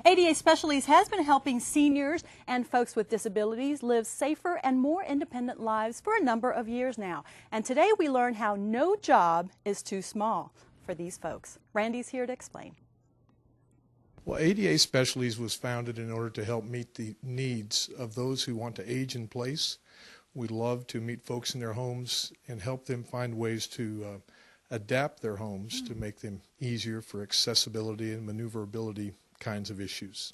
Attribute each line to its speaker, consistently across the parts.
Speaker 1: ADA Specialties has been helping seniors and folks with disabilities live safer and more independent lives for a number of years now. And today we learn how no job is too small for these folks. Randy's here to explain.
Speaker 2: Well, ADA Specialties was founded in order to help meet the needs of those who want to age in place. We love to meet folks in their homes and help them find ways to adapt their homes to make them easier for accessibility and maneuverability kinds of issues.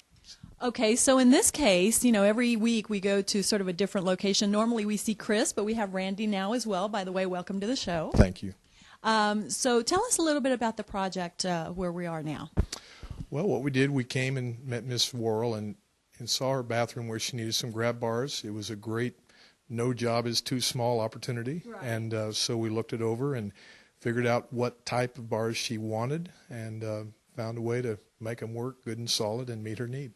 Speaker 1: Okay, so in this case, you know, every week we go to sort of a different location. Normally we see Chris, but we have Randy now as well. By the way, welcome to the show.
Speaker 2: Thank you.
Speaker 1: So tell us a little bit about the project where we are now.
Speaker 2: Well, what we did, we came and met Miss Worrell and saw her bathroom where she needed some grab bars. It was a great no job is too small opportunity. Right. And so we looked it over and figured out what type of bars she wanted and found a way to make them work good and solid and meet her need.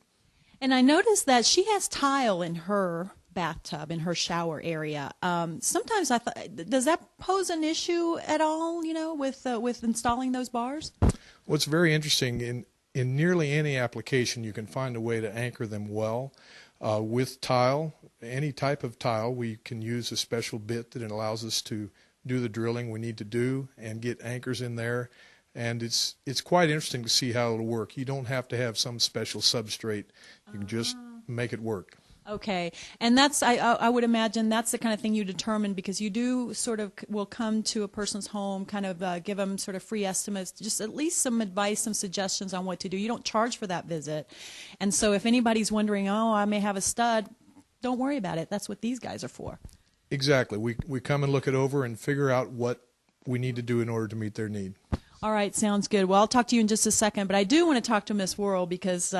Speaker 2: And
Speaker 1: I noticed that she has tile in her bathtub, in her shower area. Sometimes I thought, does that pose an issue at all, you know, with installing those bars?
Speaker 2: Well, it's very interesting. In nearly any application, you can find a way to anchor them well. With tile, any type of tile, we can use a special bit that allows us to do the drilling we need to do and get anchors in there. And it's quite interesting to see how it'll work. You don't have to have some special substrate. You can just make it work.
Speaker 1: Okay, and that's I would imagine that's the kind of thing you determine, because you do sort of will come to a person's home, kind of give them sort of free estimates, just at least some advice, some suggestions on what to do. You don't charge for that visit, and so if anybody's wondering, oh, I may have a stud, don't worry about it. That's what these guys are for.
Speaker 2: Exactly. We come and look it over and figure out what we need to do in order to meet their need.
Speaker 1: All right, sounds good. Well, I'll talk to you in just a second, but I do want to talk to Miss Worrell, because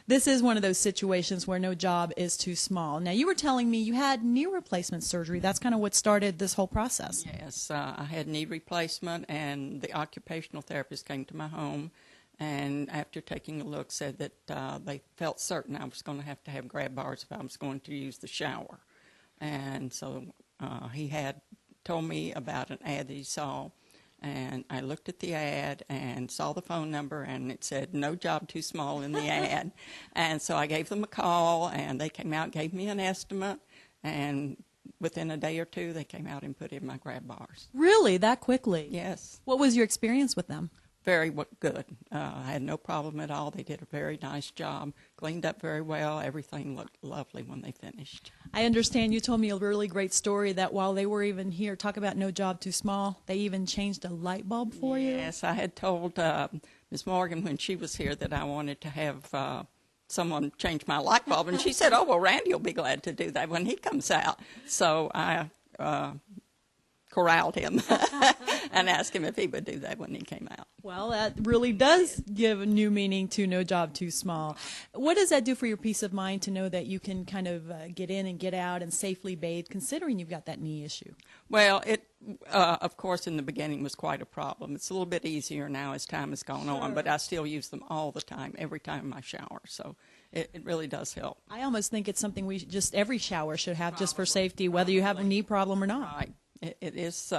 Speaker 1: this is one of those situations where no job is too small. Now, you were telling me you had knee replacement surgery. That's kind of what started this whole process.
Speaker 3: Yes, I had knee replacement, and the occupational therapist came to my home, and after taking a look said that they felt certain I was going to have grab bars if I was going to use the shower. And so he had told me about an ad that he saw. And I looked at the ad and saw the phone number, and it said no job too small in the ad. And so I gave them a call, and they came out, gave me an estimate, and within a day or two they came out and put in my grab bars.
Speaker 1: Really? That quickly?
Speaker 3: Yes.
Speaker 1: What was your experience with them?
Speaker 3: Very good. I had no problem at all. They did a very nice job, cleaned up very well. Everything looked lovely when they finished.
Speaker 1: I understand you told me a really great story that while they were even here, talk about no job too small, they even changed a light bulb for you?
Speaker 3: Yes, I had told Ms. Morgan when she was here that I wanted to have someone change my light bulb, and she said, oh, well, Randy will be glad to do that when he comes out. So I corralled him and asked him if he would do that when he came out.
Speaker 1: Well, that really does give a new meaning to no job too small. What does that do for your peace of mind to know that you can kind of get in and get out and safely bathe, considering you've got that knee issue?
Speaker 3: Well, it, of course, in the beginning was quite a problem. It's a little bit easier now as time has gone on, but I still use them all the time, every time I shower. So it really does help.
Speaker 1: I almost think it's something every shower should have just for safety, whether you have a knee problem or not.
Speaker 3: Right. It is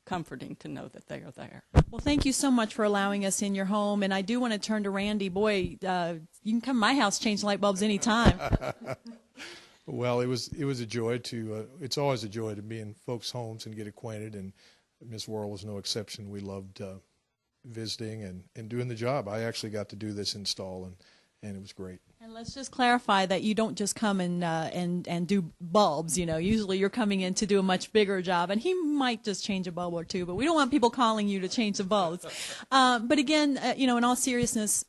Speaker 3: comforting to know that they are there.
Speaker 1: Well, thank you so much for allowing us in your home. And I do want to turn to Randy. Boy, you can come to my house, change light bulbs anytime.
Speaker 2: Well, it was a joy to. It's always a joy to be in folks' homes and get acquainted. And Miss Worrell was no exception. We loved visiting and doing the job. I actually got to do this install, and it was great.
Speaker 1: And let's just clarify that you don't just come and do bulbs. You know, usually you're coming in to do a much bigger job, and he might just change a bulb or two, but we don't want people calling you to change the bulbs. But again, you know, in all seriousness,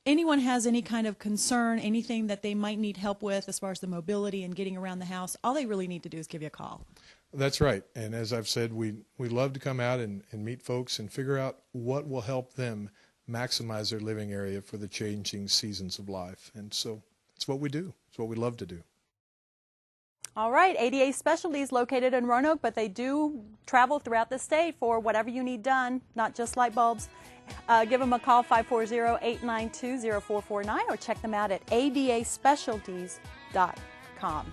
Speaker 1: anyone has any kind of concern, anything that they might need help with as far as the mobility and getting around the house, all they really need to do is give you a call.
Speaker 2: That's right. And as I've said, we love to come out and meet folks and figure out what will help them maximize their living area for the changing seasons of life. And so it's what we do. It's what we love to do.
Speaker 1: All right, ADA Specialties located in Roanoke, but they do travel throughout the state for whatever you need done, not just light bulbs. Give them a call, 540-892-0449, or check them out at adaspecialties.com.